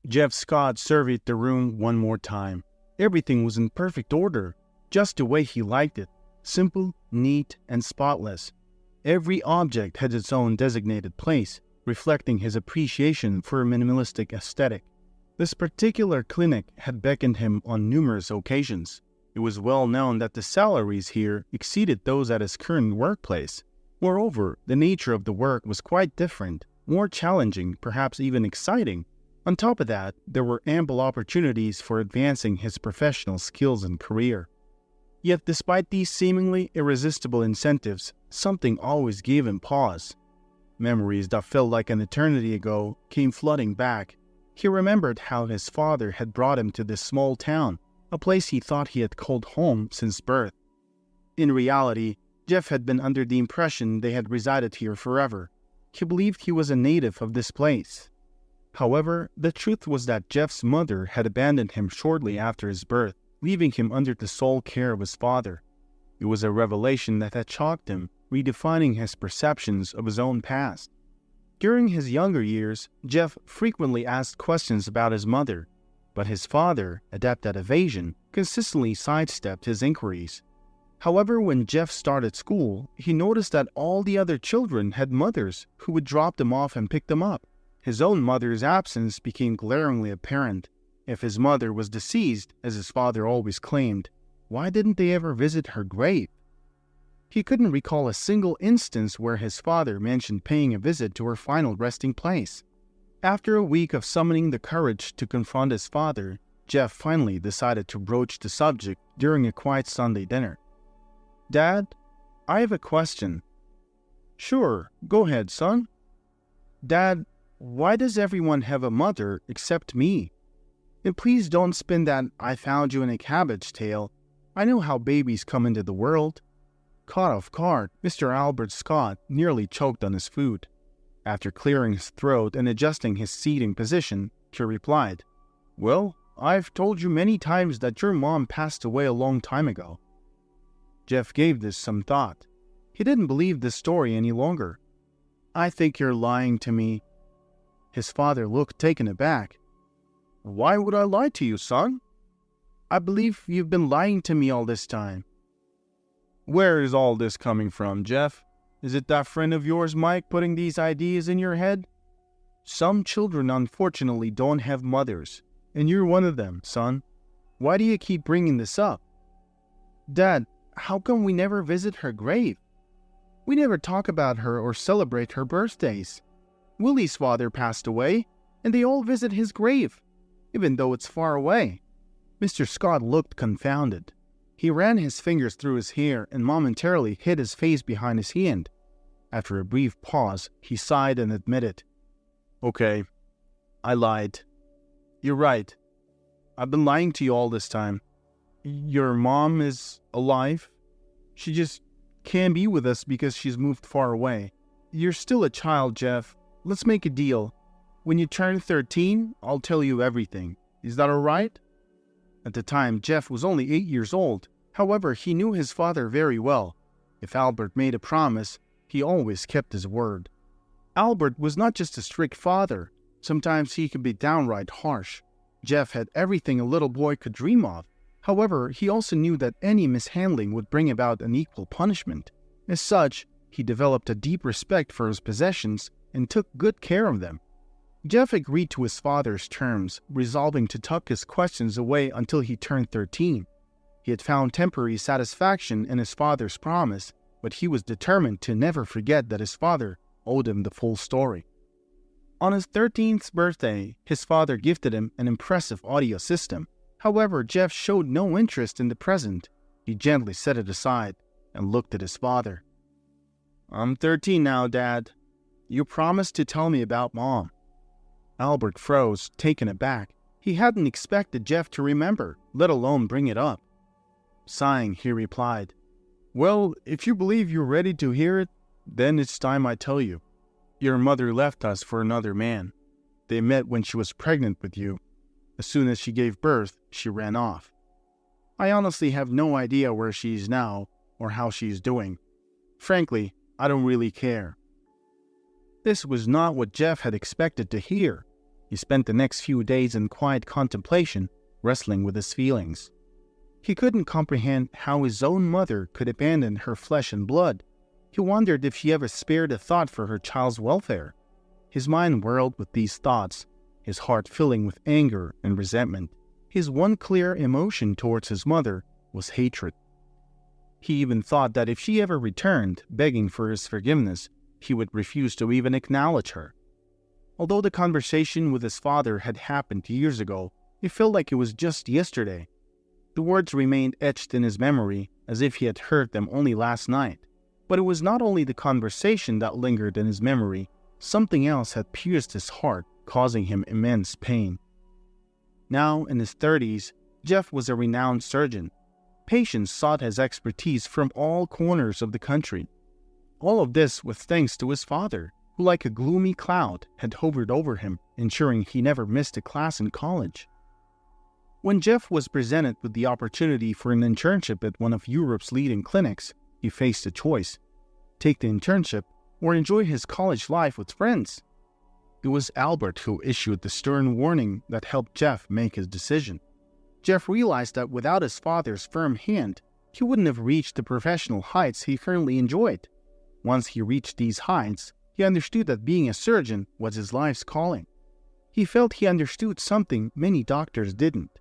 Jeff Scott surveyed the room one more time. Everything was in perfect order, just the way he liked it. Simple, neat, and spotless. Every object had its own designated place, reflecting his appreciation for a minimalistic aesthetic. This particular clinic had beckoned him on numerous occasions. It was well known that the salaries here exceeded those at his current workplace. Moreover, the nature of the work was quite different, more challenging, perhaps even exciting. On top of that, there were ample opportunities for advancing his professional skills and career. Yet despite these seemingly irresistible incentives, something always gave him pause. Memories that felt like an eternity ago came flooding back. He remembered how his father had brought him to this small town, a place he thought he had called home since birth. In reality, Jeff had been under the impression they had resided here forever. He believed he was a native of this place. However, the truth was that Jeff's mother had abandoned him shortly after his birth, leaving him under the sole care of his father. It was a revelation that had shocked him, redefining his perceptions of his own past. During his younger years, Jeff frequently asked questions about his mother, but his father, adept at evasion, consistently sidestepped his inquiries. However, when Jeff started school, he noticed that all the other children had mothers who would drop them off and pick them up. His own mother's absence became glaringly apparent. If his mother was deceased, as his father always claimed, why didn't they ever visit her grave? He couldn't recall a single instance where his father mentioned paying a visit to her final resting place. After a week of summoning the courage to confront his father, Jeff finally decided to broach the subject during a quiet Sunday dinner. "Dad, I have a question." "Sure, go ahead, son." "Dad, why does everyone have a mother except me? And please don't spin that 'I found you in a cabbage' tale. I know how babies come into the world." Caught off guard, Mr. Albert Scott nearly choked on his food. After clearing his throat and adjusting his seating position, he replied, "Well, I've told you many times that your mom passed away a long time ago." Jeff gave this some thought. He didn't believe this story any longer. "I think you're lying to me." His father looked taken aback. "Why would I lie to you, son?" "I believe you've been lying to me all this time." "Where is all this coming from, Jeff? Is it that friend of yours, Mike, putting these ideas in your head?" "Some children unfortunately don't have mothers, and you're one of them, son. Why do you keep bringing this up?" "Dad, how come we never visit her grave? We never talk about her or celebrate her birthdays. Willie's father passed away, and they all visit his grave, even though it's far away." Mr. Scott looked confounded. He ran his fingers through his hair and momentarily hid his face behind his hand. After a brief pause, he sighed and admitted, "Okay, I lied. You're right. I've been lying to you all this time. Your mom is alive. She just can't be with us because she's moved far away. You're still a child, Jeff. Let's make a deal. When you turn 13, I'll tell you everything. Is that all right?" At the time, Jeff was only 8 years old. However, he knew his father very well. If Albert made a promise, he always kept his word. Albert was not just a strict father. Sometimes he could be downright harsh. Jeff had everything a little boy could dream of. However, he also knew that any mishandling would bring about an equal punishment. As such, he developed a deep respect for his possessions and took good care of them. Jeff agreed to his father's terms, resolving to tuck his questions away until he turned 13. He had found temporary satisfaction in his father's promise, but he was determined to never forget that his father owed him the full story. On his 13th birthday, his father gifted him an impressive audio system. However, Jeff showed no interest in the present. He gently set it aside and looked at his father. "I'm 13 now, Dad. You promised to tell me about Mom." Albert froze, taken aback. He hadn't expected Jeff to remember, let alone bring it up. Sighing, he replied, "Well, if you believe you're ready to hear it, then it's time I tell you. Your mother left us for another man. They met when she was pregnant with you. As soon as she gave birth, she ran off. I honestly have no idea where she is now or how she is doing. Frankly, I don't really care." This was not what Jeff had expected to hear. He spent the next few days in quiet contemplation, wrestling with his feelings. He couldn't comprehend how his own mother could abandon her flesh and blood. He wondered if she ever spared a thought for her child's welfare. His mind whirled with these thoughts, his heart filling with anger and resentment. His one clear emotion towards his mother was hatred. He even thought that if she ever returned, begging for his forgiveness, he would refuse to even acknowledge her. Although the conversation with his father had happened years ago, it felt like it was just yesterday. The words remained etched in his memory as if he had heard them only last night. But it was not only the conversation that lingered in his memory, something else had pierced his heart, causing him immense pain. Now, in his 30s, Jeff was a renowned surgeon. Patients sought his expertise from all corners of the country. All of this was thanks to his father, who like a gloomy cloud had hovered over him, ensuring he never missed a class in college. When Jeff was presented with the opportunity for an internship at one of Europe's leading clinics, he faced a choice: take the internship or enjoy his college life with friends. It was Albert who issued the stern warning that helped Jeff make his decision. Jeff realized that without his father's firm hand, he wouldn't have reached the professional heights he currently enjoyed. Once he reached these heights, he understood that being a surgeon was his life's calling. He felt he understood something many doctors didn't.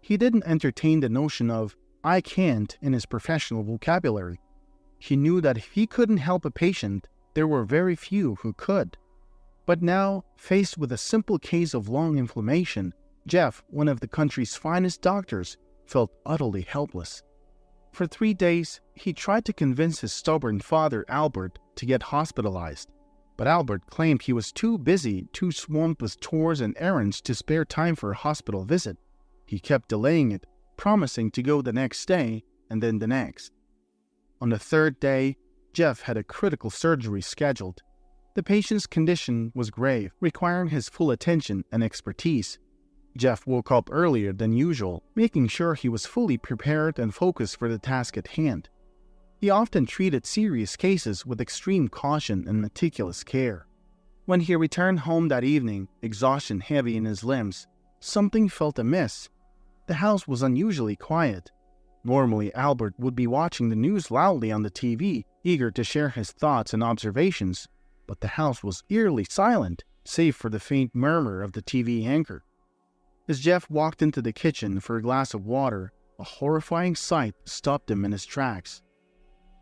He didn't entertain the notion of "I can't" in his professional vocabulary. He knew that if he couldn't help a patient, there were very few who could. But now, faced with a simple case of lung inflammation, Jeff, one of the country's finest doctors, felt utterly helpless. For 3 days, he tried to convince his stubborn father, Albert, to get hospitalized. But Albert claimed he was too busy, too swamped with chores and errands to spare time for a hospital visit. He kept delaying it, promising to go the next day and then the next. On the 3rd day, Jeff had a critical surgery scheduled. The patient's condition was grave, requiring his full attention and expertise. Jeff woke up earlier than usual, making sure he was fully prepared and focused for the task at hand. He often treated serious cases with extreme caution and meticulous care. When he returned home that evening, exhaustion heavy in his limbs, something felt amiss. The house was unusually quiet. Normally, Albert would be watching the news loudly on the TV, eager to share his thoughts and observations, but the house was eerily silent, save for the faint murmur of the TV anchor. As Jeff walked into the kitchen for a glass of water, a horrifying sight stopped him in his tracks.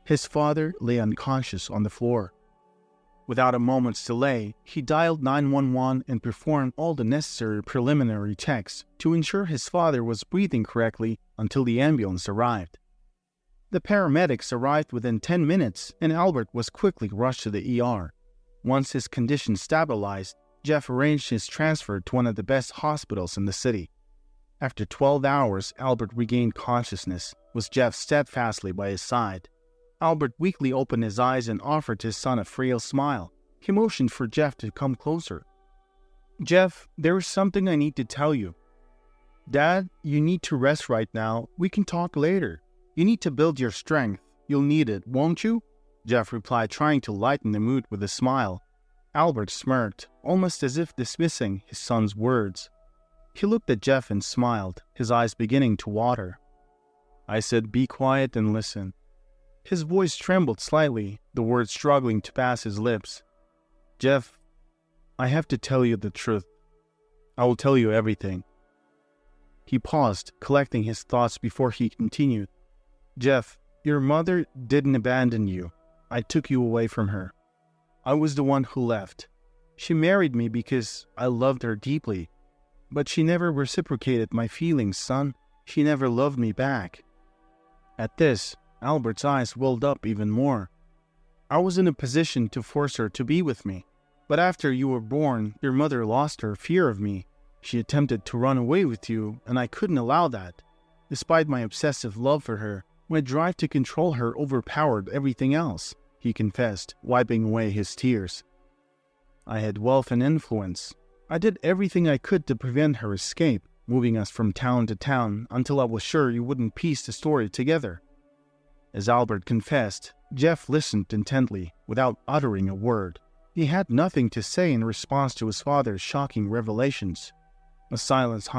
His father lay unconscious on the floor. Without a moment's delay, he dialed 911 and performed all the necessary preliminary checks to ensure his father was breathing correctly until the ambulance arrived. The paramedics arrived within 10 minutes, and Albert was quickly rushed to the ER. Once his condition stabilized, Jeff arranged his transfer to one of the best hospitals in the city. After 12 hours, Albert regained consciousness, with Jeff steadfastly by his side. Albert weakly opened his eyes and offered his son a frail smile. He motioned for Jeff to come closer. "Jeff, there is something I need to tell you." "Dad, you need to rest right now. We can talk later. You need to build your strength. You'll need it, won't you?" Jeff replied, trying to lighten the mood with a smile. Albert smirked, almost as if dismissing his son's words. He looked at Jeff and smiled, his eyes beginning to water. "I said be quiet and listen." His voice trembled slightly, the words struggling to pass his lips. "Jeff, I have to tell you the truth. I will tell you everything." He paused, collecting his thoughts before he continued. "Jeff, your mother didn't abandon you. I took you away from her. I was the one who left. She married me because I loved her deeply. But she never reciprocated my feelings, son. She never loved me back." At this, Albert's eyes welled up even more. "I was in a position to force her to be with me. But after you were born, your mother lost her fear of me. She attempted to run away with you, and I couldn't allow that. Despite my obsessive love for her, my drive to control her overpowered everything else," he confessed, wiping away his tears. "I had wealth and influence. I did everything I could to prevent her escape, moving us from town to town until I was sure you wouldn't piece the story together." As Albert confessed, Jeff listened intently, without uttering a word. He had nothing to say in response to his father's shocking revelations. A silence hung